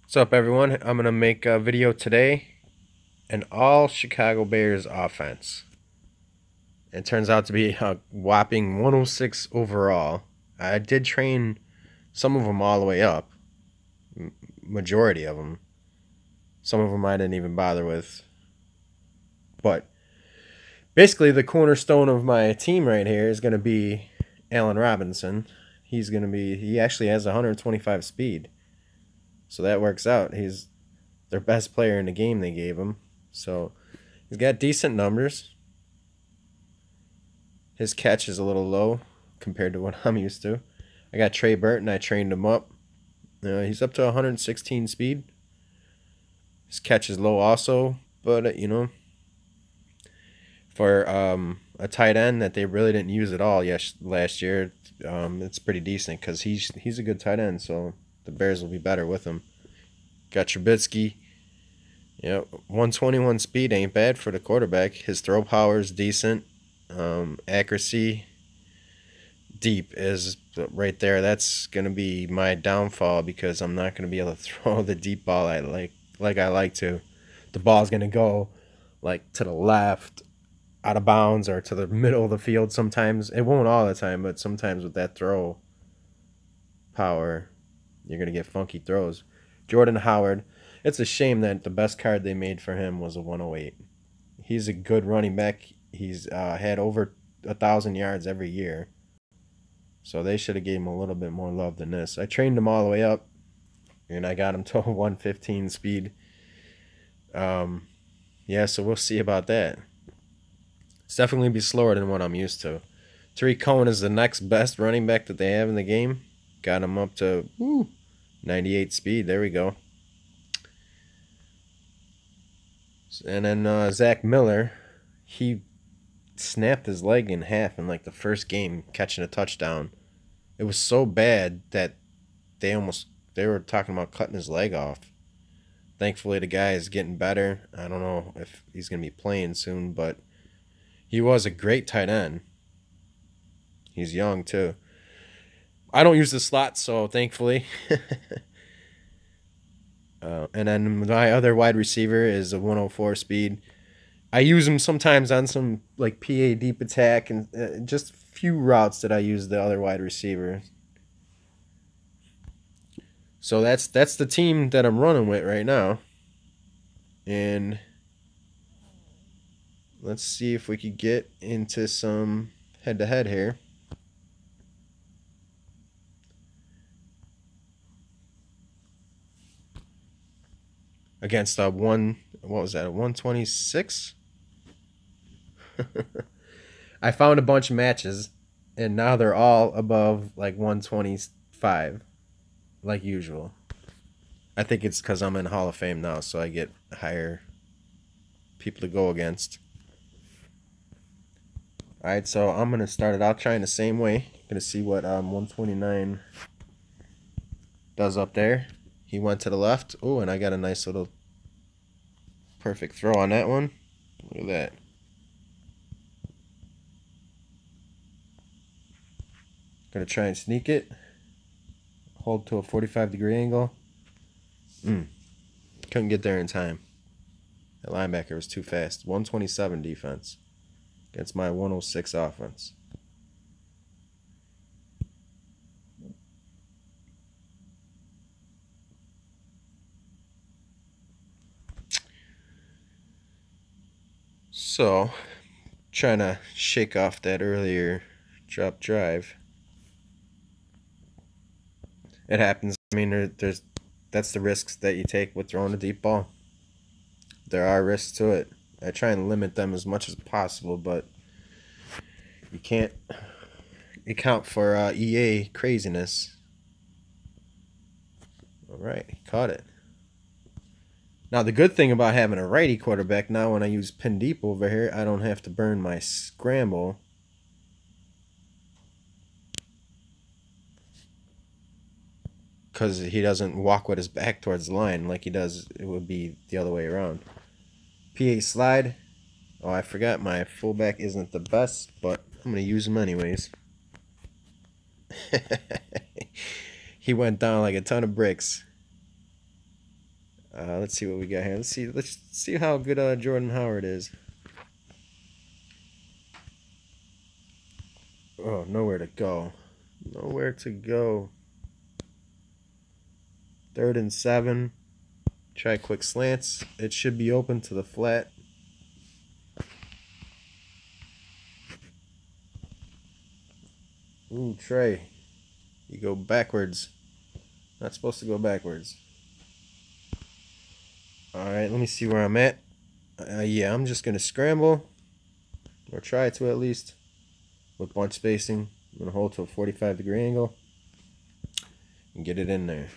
What's up, everyone? I'm going to make a video today, an all Chicago Bears offense. It turns out to be a whopping 106 overall. I did train some of them all the way up, majority of them. Some of them I didn't even bother with. But basically, the cornerstone of my team right here is going to be Allen Robinson. He actually has 125 speed. So that works out. He's their best player in the game they gave him. So he's got decent numbers. His catch is a little low compared to what I'm used to. I got Trey Burton. I trained him up. He's up to 116 speed. His catch is low also, but for a tight end that they really didn't use at all last year, it's pretty decent because he's a good tight end. So the Bears will be better with him. Got Trubisky. 121 speed ain't bad for the quarterback. His throw power is decent. Accuracy, deep is right there. That's gonna be my downfall because I'm not gonna be able to throw the deep ball I like to. The ball's gonna go like to the left, out of bounds, or to the middle of the field. Sometimes it won't all the time, but sometimes with that throw power, you're gonna get funky throws. Jordan Howard. It's a shame that the best card they made for him was a 108. He's a good running back. He's had over 1,000 yards every year. So they should have gave him a little bit more love than this. I trained him all the way up, and I got him to 115 speed. Yeah, so we'll see about that. It's definitely be slower than what I'm used to. Tariq Cohen is the next best running back that they have in the game. Got him up to 98 speed. There we go. And then Zach Miller, he snapped his leg in half in like the first game, catching a touchdown. It was so bad that they were talking about cutting his leg off. Thankfully, the guy is getting better. I don't know if he's going to be playing soon, but he was a great tight end. He's young, too. I don't use the slot, so thankfully. And then my other wide receiver is a 104 speed. I use him sometimes on some like PA deep attack and just few routes that I use the other wide receiver. So that's the team that I'm running with right now. And let's see if we could get into some head-to-head here. Against what was that, a 126? I found a bunch of matches, and now they're all above like 125, like usual. I think it's because I'm in Hall of Fame now, so I get higher people to go against. Alright, so I'm going to start it out trying the same way. Going to see what 129 does up there. He went to the left. Oh, and I got a nice little perfect throw on that one. Look at that. Gonna try and sneak it. Hold to a 45-degree angle. Couldn't get there in time. That linebacker was too fast. 127 defense against my 106 offense. So, trying to shake off that earlier drop drive. It happens. I mean, that's the risks that you take with throwing a deep ball. There are risks to it. I try and limit them as much as possible, but you can't account for EA craziness. All right, caught it. Now, the good thing about having a righty quarterback, now when I use pin deep over here, I don't have to burn my scramble. Because he doesn't walk with his back towards the line like he does, it would be the other way around. PA slide. Oh, I forgot my fullback isn't the best, but I'm going to use him anyways. He went down like a ton of bricks. Let's see what we got here. Let's see how good Jordan Howard is. Oh, nowhere to go. Nowhere to go. 3rd and 7. Try quick slants. It should be open to the flat. Ooh, Trey. You go backwards. Not supposed to go backwards. Alright, let me see where I'm at. Yeah, I'm just going to scramble. Or try to at least. With bunch spacing. I'm going to hold to a 45-degree angle. And get it in there.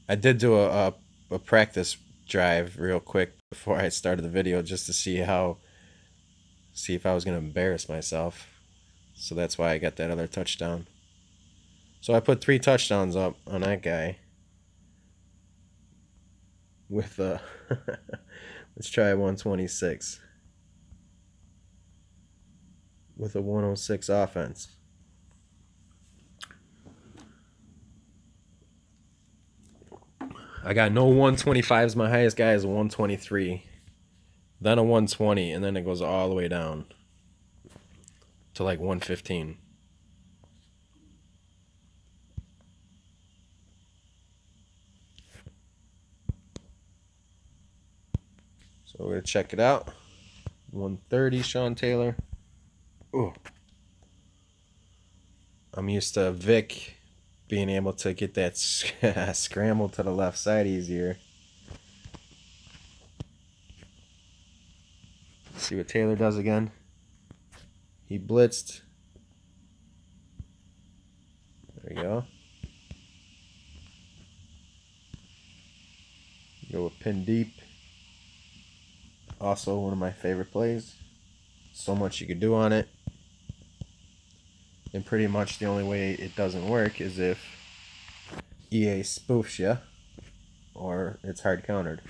I did do a practice drive real quick before I started the video just to see if I was going to embarrass myself. So that's why I got that other touchdown. So I put 3 touchdowns up on that guy. With let's try 126. With a 106 offense. I got no 125s. My highest guy is a 123. Then a 120, and then it goes all the way down to like 115. So we're going to check it out. 130, Sean Taylor. Ooh. I'm used to Vic being able to get that scramble to the left side easier. See what Taylor does again. He blitzed. There we go. Go with pin deep. Also one of my favorite plays. So much you could do on it. And pretty much the only way it doesn't work is if EA spoofs you or it's hard countered.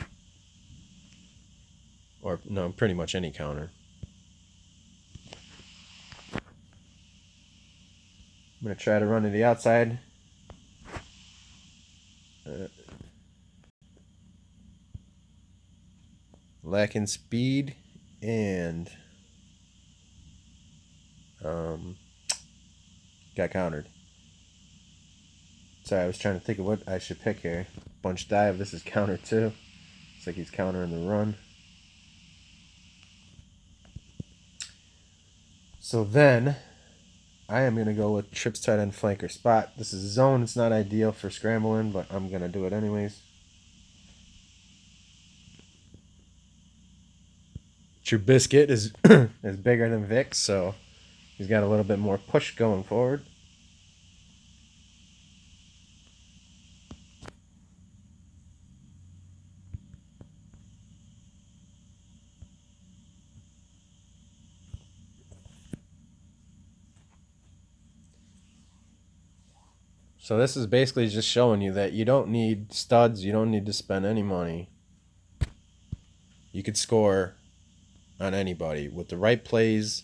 Or, no, pretty much any counter. I'm going to try to run to the outside. Lacking speed and got countered. Sorry, I was trying to think of what I should pick here. Bunch dive. This is counter too. Looks like he's countering the run. So then, I am going to go with trips tight end flanker spot. This is zone. It's not ideal for scrambling, but I'm going to do it anyways. Trubisky is is bigger than Vic, so he's got a little bit more push going forward. So this is basically just showing you that you don't need studs. You don't need to spend any money. You could score on anybody with the right plays.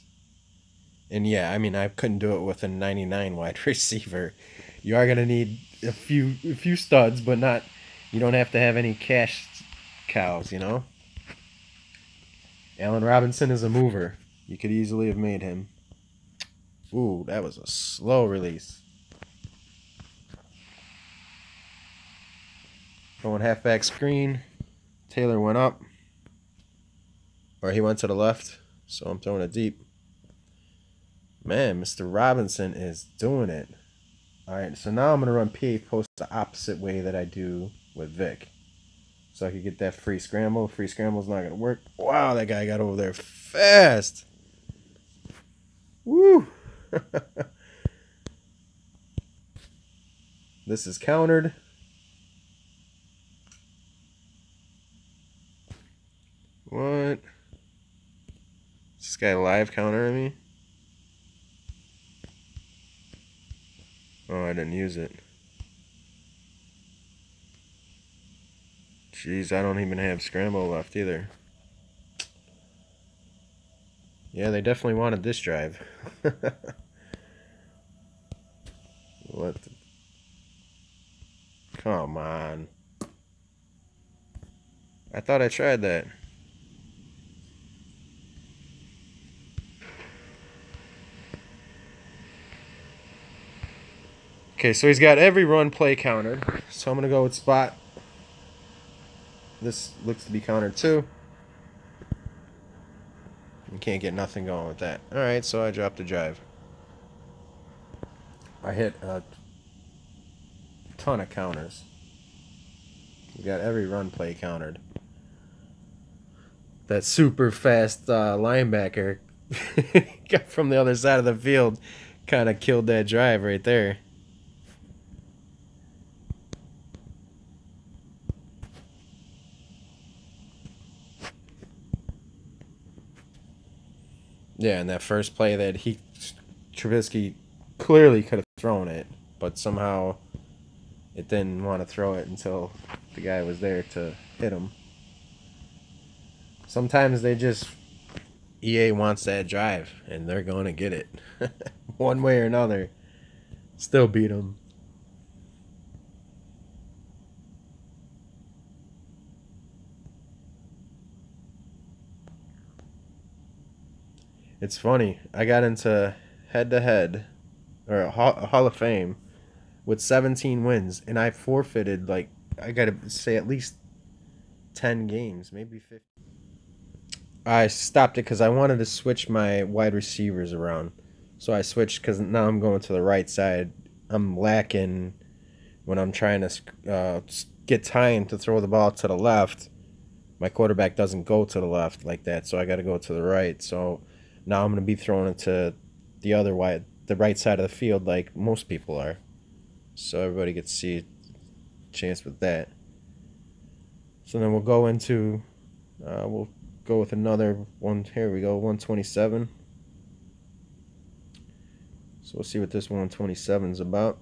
And yeah, I mean, I couldn't do it with a 99 wide receiver. You are going to need a few studs, but not, you don't have to have any cash cows, you know? Allen Robinson is a mover. You could easily have made him. Ooh, that was a slow release. Going halfback screen. Taylor went up. Or he went to the left. So I'm throwing it deep. Man, Mr. Robinson is doing it. Alright, so now I'm going to run PA post the opposite way that I do with Vic. So I could get that free scramble. Free scramble's not going to work. Wow, that guy got over there fast. Woo! This is countered. What? Is this guy live countering me? Oh, I didn't use it. Jeez, I don't even have scramble left either. Yeah, they definitely wanted this drive. What? Come on. I thought I tried that. Okay, so he's got every run play countered. So I'm going to go with spot. This looks to be countered too. You can't get nothing going with that. Alright, so I dropped the drive. I hit a ton of counters. We got every run play countered. That super fast linebacker got from the other side of the field kind of killed that drive right there. Yeah, and that first play that Trubisky clearly could have thrown it, but somehow it didn't want to throw it until the guy was there to hit him. Sometimes EA wants that drive, and they're going to get it. One way or another. Still beat them. It's funny. I got into head-to-head, or a Hall of Fame, with 17 wins, and I forfeited, like, I got to say at least 10 games, maybe 50. I stopped it because I wanted to switch my wide receivers around. So I switched because now I'm going to the right side. I'm lacking when I'm trying to get time to throw the ball to the left. My quarterback doesn't go to the left like that, so I got to go to the right. So now I'm going to be throwing it to the right side of the field like most people are. So everybody gets to see a chance with that. So then we'll go into, we'll go with another one. Here we go, 127. So we'll see what this 127 is about.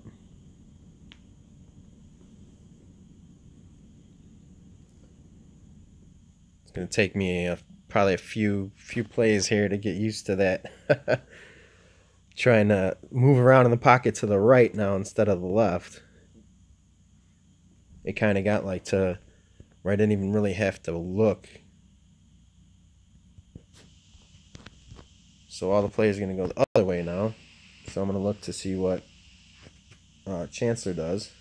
It's going to take me probably a few plays here to get used to that. Trying to move around in the pocket to the right now instead of the left. It kind of got like to where I didn't even really have to look. So all the plays are going to go the other way now. So I'm going to look to see what Chancellor does.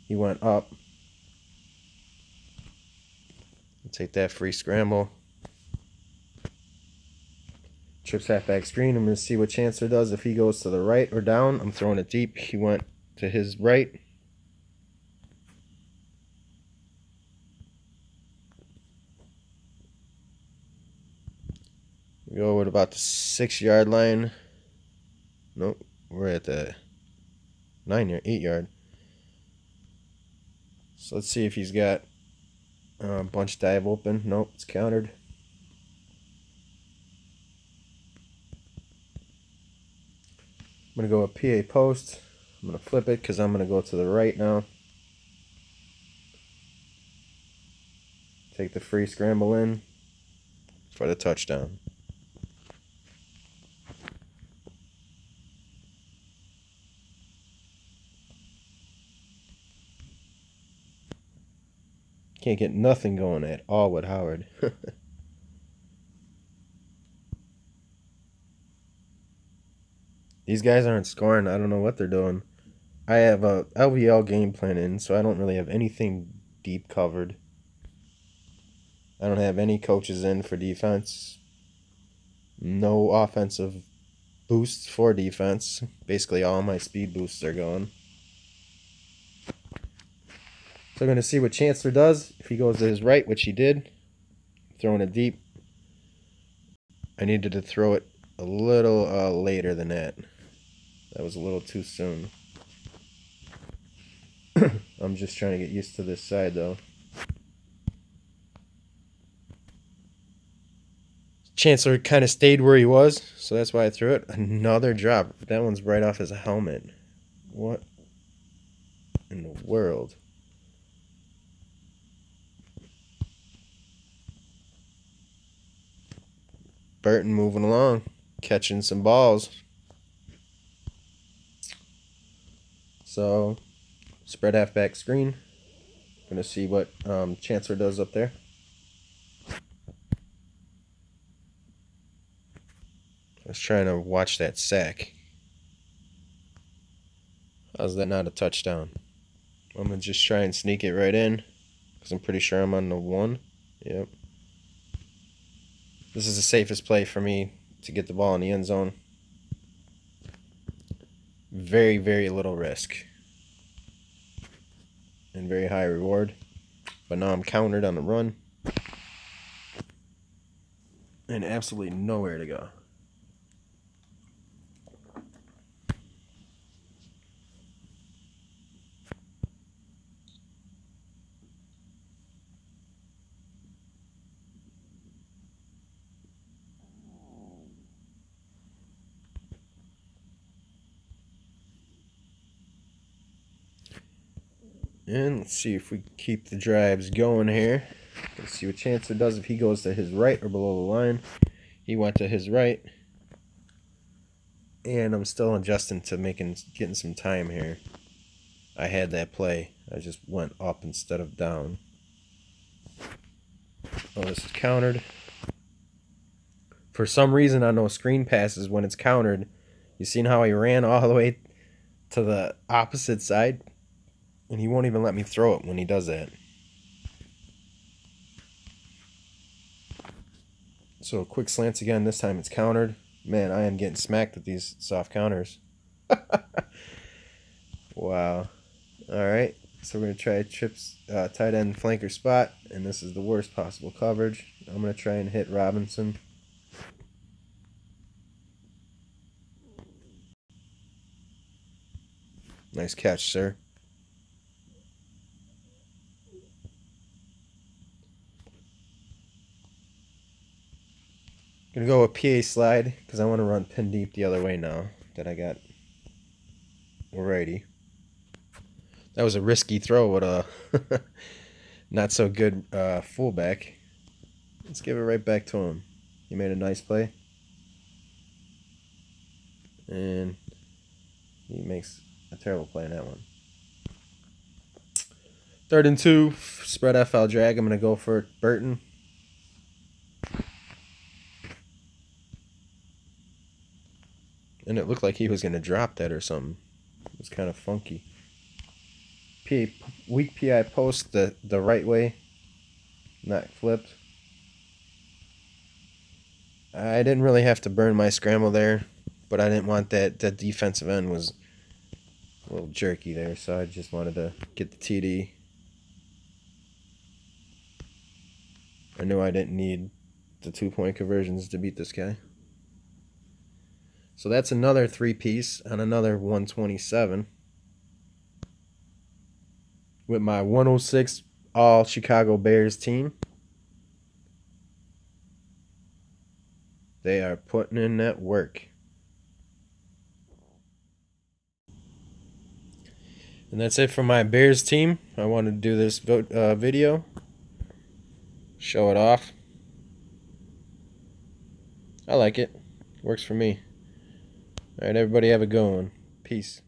He went up. Take that free scramble. Trips halfback screen. I'm going to see what Chancellor does. If he goes to the right or down, I'm throwing it deep. He went to his right. We go with about the 6-yard line. Nope, we're at the 8-yard. So let's see if he's got bunch dive open. Nope, it's countered. I'm going to go with PA post. I'm going to flip it because I'm going to go to the right now. Take the free scramble in for the touchdown. Can't get nothing going at all with Howard. These guys aren't scoring. I don't know what they're doing. I have a LVL game plan in, so I don't really have anything deep covered. I don't have any coaches in for defense. No offensive boosts for defense. Basically, all my speed boosts are gone. So I'm going to see what Chancellor does. If he goes to his right, which he did, throwing it deep. I needed to throw it a little later than that. That was a little too soon. I'm just trying to get used to this side, though. Chancellor kind of stayed where he was, so that's why I threw it. Another drop. That one's right off his helmet. What in the world? Burton moving along, catching some balls. So, spread halfback screen. Gonna see what Chancellor does up there. I was trying to watch that sack. How's that not a touchdown? I'm gonna just try and sneak it right in, because I'm pretty sure I'm on the 1. Yep. This is the safest play for me to get the ball in the end zone. Very, very little risk. And very high reward. But now I'm countered on the run. And absolutely nowhere to go. And let's see if we keep the drives going here. Let's see what Chancellor does if he goes to his right or below the line. He went to his right. And I'm still adjusting to getting some time here. I had that play. I just went up instead of down. Oh, this is countered. For some reason on those screen passes, when it's countered, you seen how he ran all the way to the opposite side? And he won't even let me throw it when he does that. So quick slants again. This time it's countered. Man, I am getting smacked with these soft counters. Wow. Alright. So we're going to try Chip's tight end flanker spot. And this is the worst possible coverage. I'm going to try and hit Robinson. Nice catch, sir. Gonna go with PA slide because I want to run pin deep the other way now that I got. Alrighty. That was a risky throw with a not so good fullback. Let's give it right back to him. He made a nice play. And he makes a terrible play in that one. 3rd and 2. Spread FL drag. I'm going to go for Burton. And it looked like he was going to drop that or something. It was kind of funky. Weak PI post the right way. Not flipped. I didn't really have to burn my scramble there. But I didn't want that defensive end was a little jerky there. So I just wanted to get the TD. I knew I didn't need the 2-point conversions to beat this guy. So that's another 3-piece on another 127. With my 106 all Chicago Bears team. They are putting in that work. And that's it for my Bears team. I wanted to do this video. Show it off. I like it. Works for me. Alright, everybody have a good one. Peace.